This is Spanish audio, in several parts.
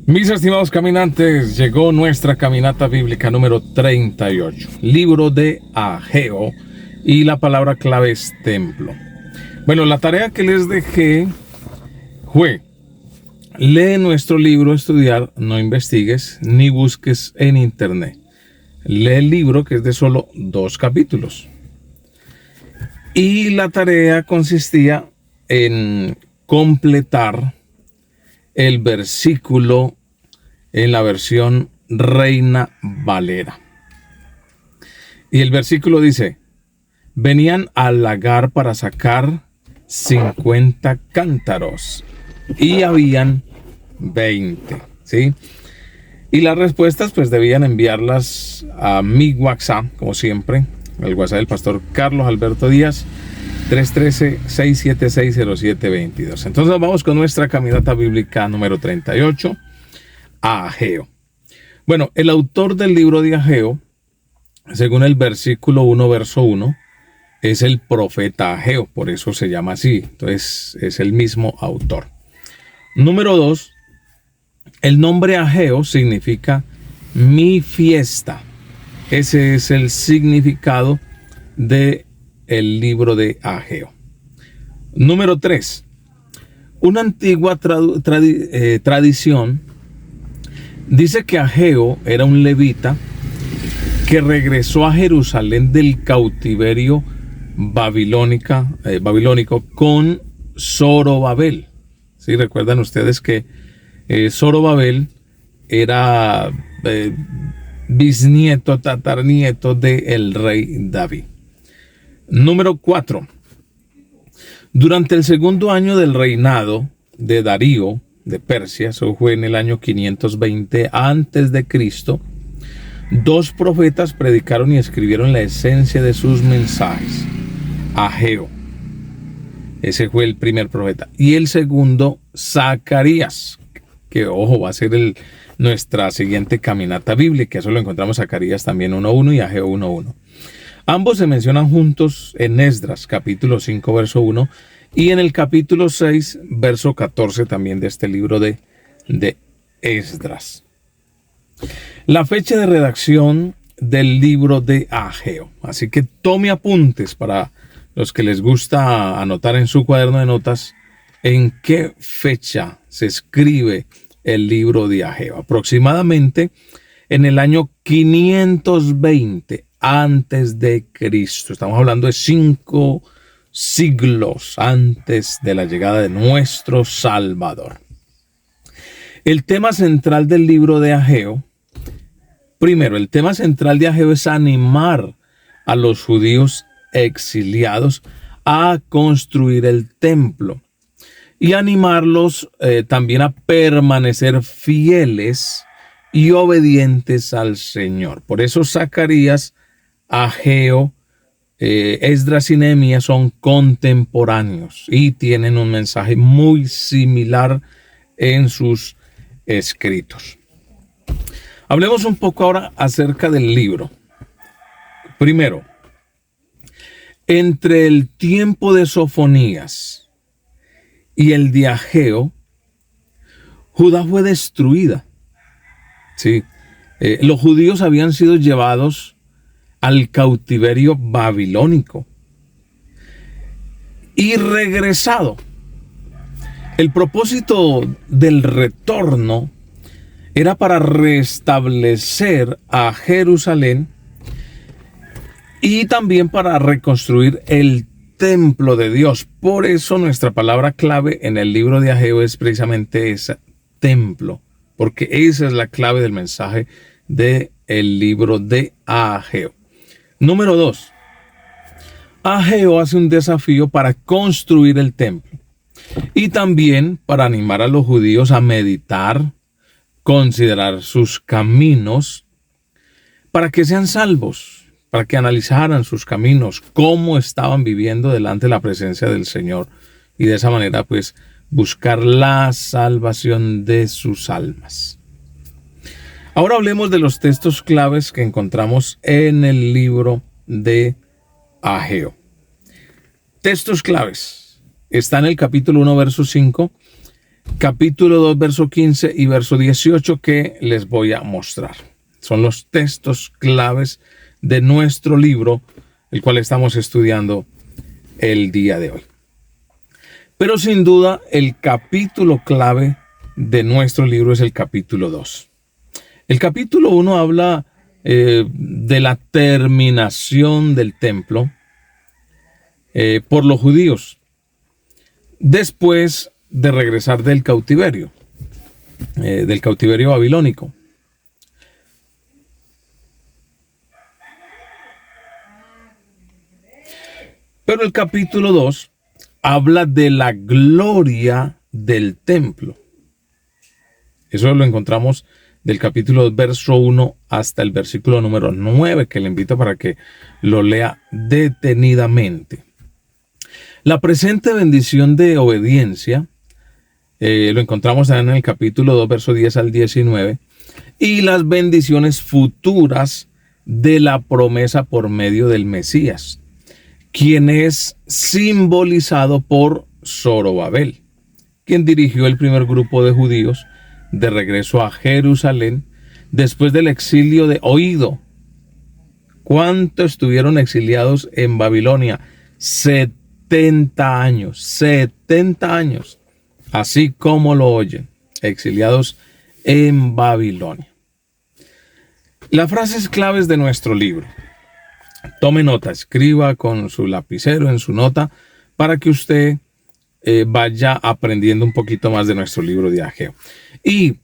Mis estimados caminantes, llegó nuestra caminata bíblica número 38, libro de Ageo, y la palabra clave es templo. Bueno, la tarea que les dejé fue: lee nuestro libro, estudiar, no investigues ni busques en internet. Lee el libro, que es de solo 2 capítulos. Y la tarea consistía en completar el versículo en la versión Reina Valera. Y el versículo dice: venían al lagar para sacar 50 cántaros y habían 20, ¿sí? Y las respuestas pues debían enviarlas a mi WhatsApp, como siempre, el WhatsApp del pastor Carlos Alberto Díaz, 313-676-0722. Entonces vamos con nuestra caminata bíblica número 38, Ageo. Bueno, el autor del libro de Ageo, según el versículo 1, verso 1, es el profeta Ageo, por eso se llama así. Entonces es el mismo autor. Número 2, el nombre Ageo significa mi fiesta. Ese es el significado de el libro de Ageo. Número 3. Una antigua tradición dice que Ageo era un levita que regresó a Jerusalén del cautiverio babilónico con Zorobabel. ¿Sí? Recuerdan ustedes que Zorobabel era bisnieto, tatarnieto del rey David. Número 4. Durante el segundo año del reinado de Darío de Persia, eso fue en el año 520 antes de Cristo, 2 profetas predicaron y escribieron la esencia de sus mensajes. Ageo, ese fue el primer profeta, y el segundo, Zacarías, que ojo, va a ser nuestra siguiente caminata bíblica. Eso lo encontramos Zacarías también 1.1 y Ageo 1.1. Ambos se mencionan juntos en Esdras, capítulo 5, verso 1, y en el capítulo 6, verso 14 también de este libro de Esdras. La fecha de redacción del libro de Ageo. Así que tome apuntes para los que les gusta anotar en su cuaderno de notas en qué fecha se escribe el libro de Ageo. Aproximadamente en el año 520 antes de Cristo. Estamos hablando de 5 siglos antes de la llegada de nuestro Salvador. El tema central del libro de Ageo, primero, el tema central de Ageo es animar a los judíos exiliados a construir el templo y animarlos también a permanecer fieles y obedientes al Señor. Por eso Zacarías, Ageo, Esdras y Nehemías son contemporáneos y tienen un mensaje muy similar en sus escritos. Hablemos un poco ahora acerca del libro. Primero, entre el tiempo de Sofonías y el de Ageo, Judá fue destruida. Sí, los judíos habían sido llevados al cautiverio babilónico y regresado. El propósito del retorno era para restablecer a Jerusalén y también para reconstruir el templo de Dios. Por eso nuestra palabra clave en el libro de Ageo es precisamente ese templo, porque esa es la clave del mensaje del libro de Ageo. Número 2. Ageo hace un desafío para construir el templo y también para animar a los judíos a meditar, considerar sus caminos, para que sean salvos, para que analizaran sus caminos, cómo estaban viviendo delante de la presencia del Señor, y de esa manera pues buscar la salvación de sus almas. Ahora hablemos de los textos claves que encontramos en el libro de Ageo. Textos claves. Está en el capítulo 1, verso 5. capítulo 2, verso 15 y verso 18 que les voy a mostrar. Son los textos claves de nuestro libro, el cual estamos estudiando el día de hoy. Pero sin duda, el capítulo clave de nuestro libro es el capítulo 2. El capítulo 1 habla de la terminación del templo por los judíos después de regresar del cautiverio babilónico. Pero el capítulo 2 habla de la gloria del templo. Eso lo encontramos del capítulo 2, verso 1 hasta el versículo número 9, que le invito para que lo lea detenidamente. La presente bendición de obediencia lo encontramos en el capítulo 2, verso 10 al 19, y las bendiciones futuras de la promesa por medio del Mesías, quien es simbolizado por Zorobabel, quien dirigió el primer grupo de judíos de regreso a Jerusalén después del exilio de oído. ¿Cuánto estuvieron exiliados en Babilonia? 70 años, 70 años, así como lo oyen, exiliados en Babilonia. Las frases claves de nuestro libro. Tome nota, escriba con su lapicero en su nota para que usted vaya aprendiendo un poquito más de nuestro libro de Ageo. Y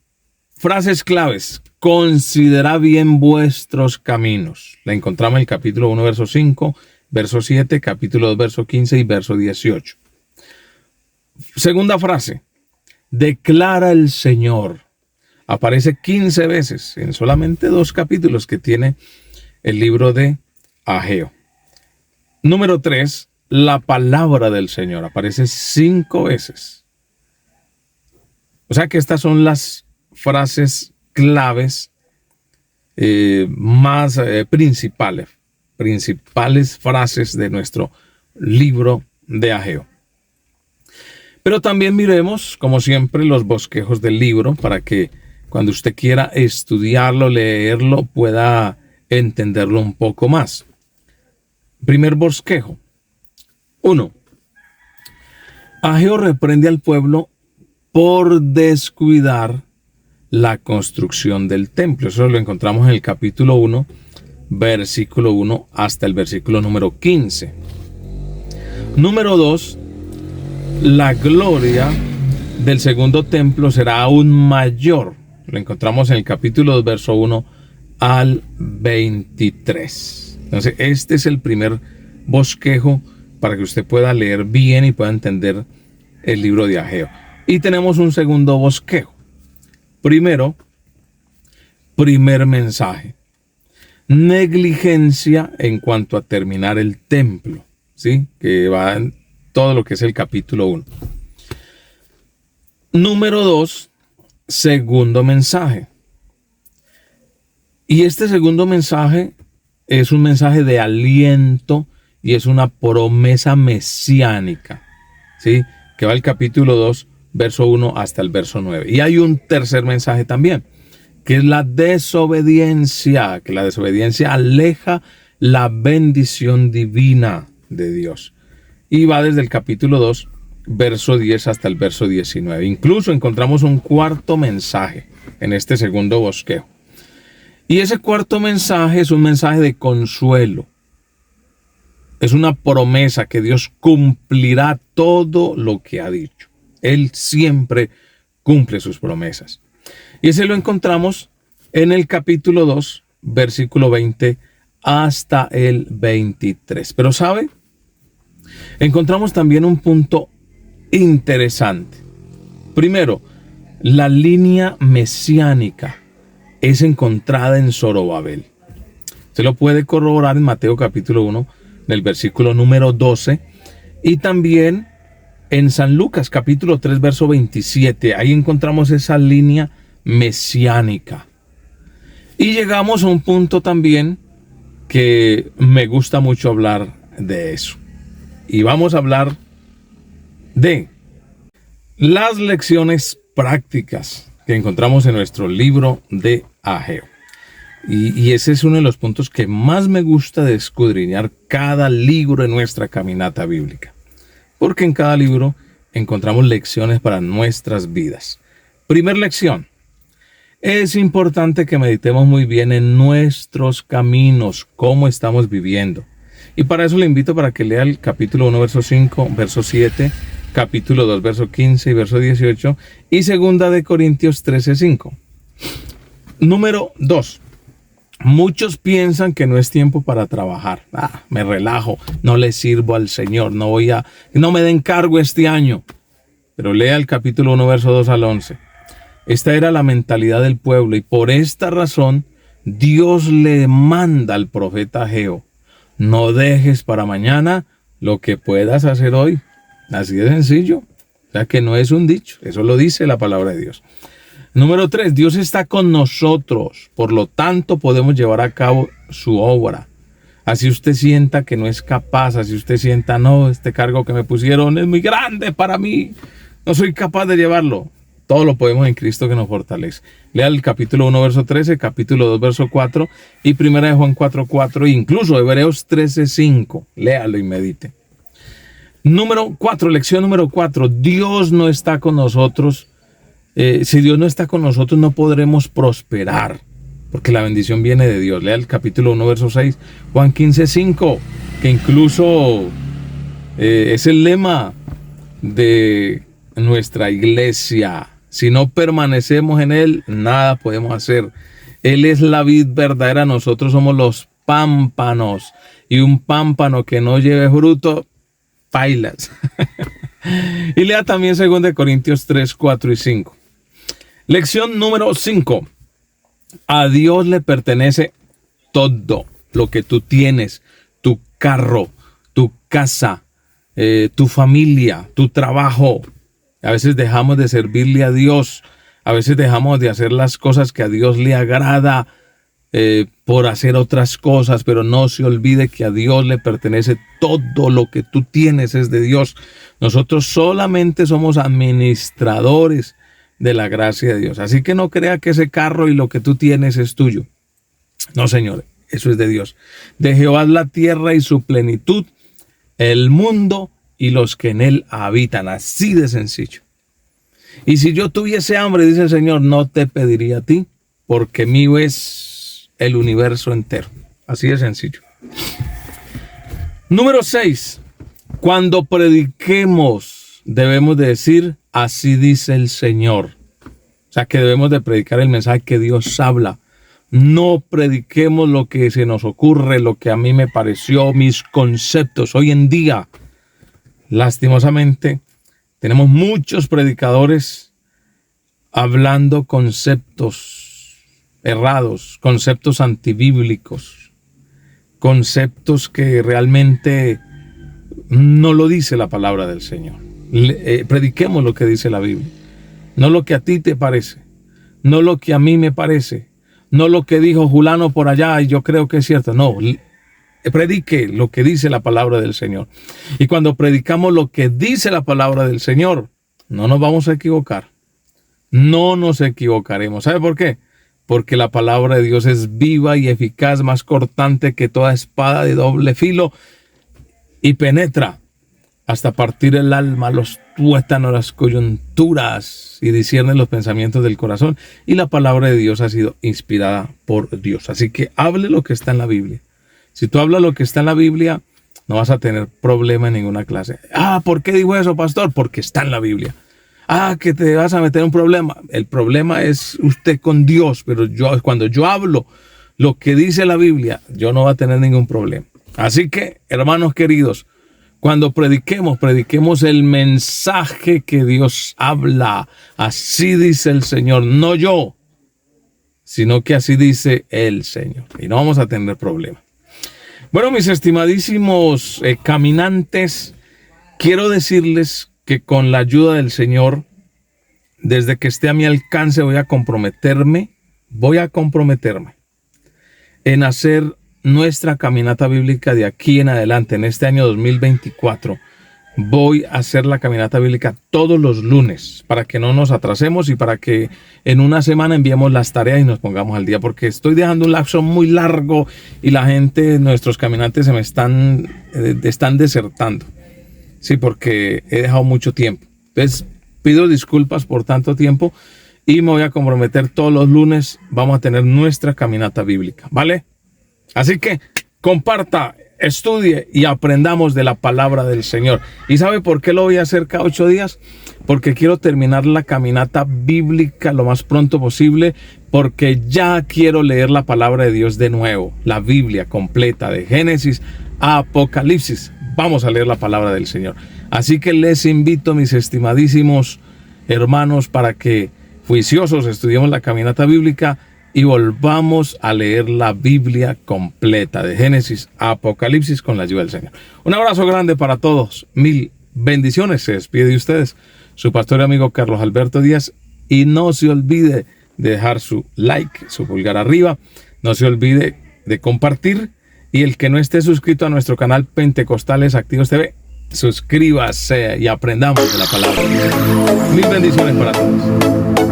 frases claves: considera bien vuestros caminos. La encontramos en el capítulo 1, verso 5, verso 7, capítulo 2, verso 15 y verso 18. Segunda frase: declara el Señor. Aparece 15 veces en solamente 2 capítulos que tiene el libro de Ageo. Número 3, la palabra del Señor. Aparece 5 veces. O sea que estas son las frases claves más principales frases de nuestro libro de Ageo. Pero también miremos, como siempre, los bosquejos del libro para que cuando usted quiera estudiarlo, leerlo, pueda entenderlo un poco más. Primer bosquejo. 1. Ageo reprende al pueblo por descuidar la construcción del templo. Eso lo encontramos en el capítulo 1, versículo 1 hasta el versículo número 15. Número 2. La gloria del segundo templo será aún mayor. Lo encontramos en el capítulo 2, verso 1 al 23. Entonces, este es el primer bosquejo para que usted pueda leer bien y pueda entender el libro de Ageo. Y tenemos un segundo bosquejo. Primero, primer mensaje: negligencia en cuanto a terminar el templo, ¿sí? Que va en todo lo que es el capítulo 1. Número 2, segundo mensaje. Y este segundo mensaje es un mensaje de aliento y es una promesa mesiánica, ¿sí? Que va del capítulo 2, verso 1 hasta el verso 9. Y hay un tercer mensaje también, que es la desobediencia, que la desobediencia aleja la bendición divina de Dios. Y va desde el capítulo 2, verso 10 hasta el verso 19. Incluso encontramos un cuarto mensaje en este segundo bosquejo. Y ese cuarto mensaje es un mensaje de consuelo. Es una promesa que Dios cumplirá todo lo que ha dicho. Él siempre cumple sus promesas. Y ese lo encontramos en el capítulo 2, versículo 20 hasta el 23. Pero ¿sabe? Encontramos también un punto interesante. Primero, la línea mesiánica es encontrada en Zorobabel. Se lo puede corroborar en Mateo capítulo 1, del versículo número 12, y también en San Lucas capítulo 3, verso 27. Ahí encontramos esa línea mesiánica. Y llegamos a un punto también que me gusta mucho hablar de eso. Y vamos a hablar de Las lecciones prácticas que encontramos en nuestro libro de Ageo. Y ese es uno de los puntos que más me gusta de escudriñar cada libro en nuestra caminata bíblica. Porque en cada libro encontramos lecciones para nuestras vidas. Primer lección. Es importante que meditemos muy bien en nuestros caminos, cómo estamos viviendo. Y para eso le invito para que lea el capítulo 1, verso 5, verso 7, capítulo 2, verso 15 y verso 18 y segunda de Corintios 13, 5. Número 2. Muchos piensan que no es tiempo para trabajar. Me relajo, no le sirvo al Señor, no me den cargo este año. Pero lea el capítulo 1, verso 2 al 11. Esta era la mentalidad del pueblo y por esta razón Dios le manda al profeta Ageo: no dejes para mañana lo que puedas hacer hoy. Así de sencillo. O sea que no es un dicho, eso lo dice la palabra de Dios. Número 3, Dios está con nosotros, por lo tanto podemos llevar a cabo su obra. Así usted sienta que no es capaz, así usted sienta, no, este cargo que me pusieron es muy grande para mí, no soy capaz de llevarlo. Todo lo podemos en Cristo que nos fortalece. Lea el capítulo 1, verso 13, capítulo 2, verso 4 y primera de Juan 4, 4, incluso Hebreos 13, 5. Léalo y medite. Número 4, lección número 4. Dios no está con nosotros. Si Dios no está con nosotros, no podremos prosperar, porque la bendición viene de Dios. Lea el capítulo 1, verso 6, Juan 15, 5, que incluso es el lema de nuestra iglesia. Si no permanecemos en Él, nada podemos hacer. Él es la vid verdadera, nosotros somos los pámpanos, y un pámpano que no lleve fruto, pailas. Y lea también 2 Corintios 3, 4 y 5. Lección número 5. A Dios le pertenece todo lo que tú tienes: tu carro, tu casa, tu familia, tu trabajo. A veces dejamos de servirle a Dios, a veces dejamos de hacer las cosas que a Dios le agrada por hacer otras cosas, pero no se olvide que a Dios le pertenece todo lo que tú tienes, es de Dios. Nosotros solamente somos administradores de la gracia de Dios. Así que no crea que ese carro y lo que tú tienes es tuyo. No, señor, eso es de Dios. De Jehová es la tierra y su plenitud, el mundo y los que en él habitan. Así de sencillo. Y si yo tuviese hambre, dice el Señor, no te pediría a ti, porque mío es el universo entero. Así de sencillo. Número 6. Cuando prediquemos, debemos de decir: así dice el Señor. O sea que debemos de predicar el mensaje que Dios habla. No prediquemos lo que se nos ocurre, lo que a mí me pareció, mis conceptos. Hoy en día, lastimosamente, tenemos muchos predicadores hablando conceptos errados, conceptos antibíblicos, conceptos que realmente no lo dice la palabra del Señor. Prediquemos lo que dice la Biblia, no lo que a ti te parece, no lo que a mí me parece, no lo que dijo Julano por allá y yo creo que es cierto. No, predique lo que dice la palabra del Señor. Y cuando predicamos lo que dice la palabra del Señor, no nos vamos a equivocar. No nos equivocaremos. ¿Sabe por qué? Porque la palabra de Dios es viva y eficaz, más cortante que toda espada de doble filo, y penetra hasta partir el alma, los tuétanos, las coyunturas, y discierne los pensamientos del corazón. Y la palabra de Dios ha sido inspirada por Dios. Así que hable lo que está en la Biblia. Si tú hablas lo que está en la Biblia, no vas a tener problema en ninguna clase. ¿Por qué dijo eso, pastor? Porque está en la Biblia. Que te vas a meter en un problema. El problema es usted con Dios, pero cuando yo hablo lo que dice la Biblia, yo no voy a tener ningún problema. Así que, hermanos queridos, cuando prediquemos el mensaje que Dios habla. Así dice el Señor, no yo, sino que así dice el Señor. Y no vamos a tener problema. Bueno, mis estimadísimos caminantes, quiero decirles que con la ayuda del Señor, desde que esté a mi alcance, voy a comprometerme en hacer nuestra caminata bíblica de aquí en adelante, en este año 2024, voy a hacer la caminata bíblica todos los lunes para que no nos atrasemos y para que en una semana enviemos las tareas y nos pongamos al día, porque estoy dejando un lapso muy largo y la gente, nuestros caminantes se me están desertando. Sí, porque he dejado mucho tiempo. Entonces pido disculpas por tanto tiempo y me voy a comprometer todos los lunes. Vamos a tener nuestra caminata bíblica, ¿vale? Así que comparta, estudie y aprendamos de la palabra del Señor. ¿Y sabe por qué lo voy a hacer cada 8 días? Porque quiero terminar la caminata bíblica lo más pronto posible, porque ya quiero leer la palabra de Dios de nuevo, la Biblia completa, de Génesis a Apocalipsis. Vamos a leer la palabra del Señor. Así que les invito, mis estimadísimos hermanos, para que juiciosos estudiemos la caminata bíblica y volvamos a leer la Biblia completa, de Génesis a Apocalipsis, con la ayuda del Señor. Un abrazo grande para todos. Mil bendiciones. Se despide de ustedes su pastor y amigo Carlos Alberto Díaz. Y no se olvide de dejar su like, su pulgar arriba. No se olvide de compartir. Y el que no esté suscrito a nuestro canal Pentecostales Activos TV, suscríbase y aprendamos de la palabra. Mil bendiciones para todos.